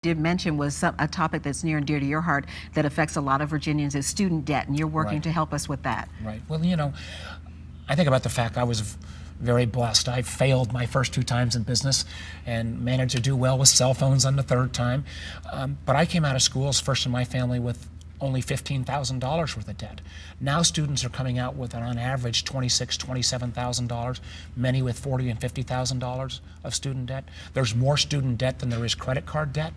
did mention was a topic that's near and dear to your heart that affects a lot of Virginians is student debt, and you're working to help us with that. Right. Well, you know, I think about the fact I was very blessed. I failed my first 2 times in business and managed to do well with cell phones on the 3rd time. But I came out of schools first in my family with only $15,000 worth of debt. Now students are coming out with, on average, $26,000, $27,000, many with $40,000 and $50,000 of student debt. There's more student debt than there is credit card debt.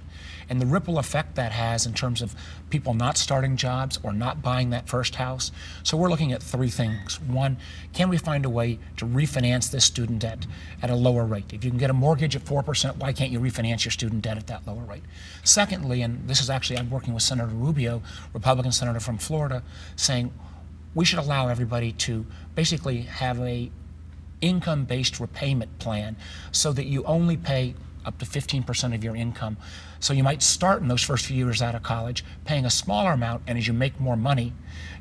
And the ripple effect that has in terms of people not starting jobs or not buying that first house. So we're looking at 3 things. 1, can we find a way to refinance this student debt at a lower rate? If you can get a mortgage at 4%, why can't you refinance your student debt at that lower rate? Secondly, and this is actually, I'm working with Senator Rubio, Republican senator from Florida, saying we should allow everybody to basically have a income-based repayment plan so that you only pay up to 15% of your income. So you might start in those first few years out of college paying a smaller amount, and as you make more money,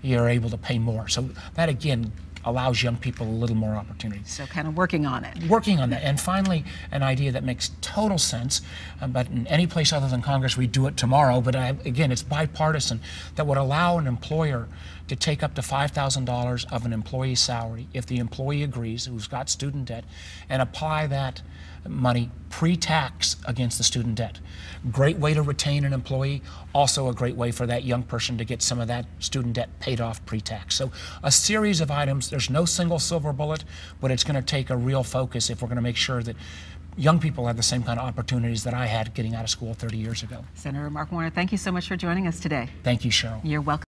you're able to pay more. So that, again, allows young people a little more opportunity. So kind of working on it. Working on that. And finally, an idea that makes total sense, but in any place other than Congress, we do it tomorrow, but again, it's bipartisan, that would allow an employer to take up to $5,000 of an employee's salary if the employee agrees, who's got student debt, and apply that money pre-tax against the student debt. Great way to retain an employee, also a great way for that young person to get some of that student debt paid off pre-tax. So a series of items. There's no single silver bullet, but it's going to take a real focus if we're going to make sure that young people have the same kind of opportunities that I had getting out of school 30 years ago. Senator Mark Warner, thank you so much for joining us today. Thank you, Cheryl. You're welcome.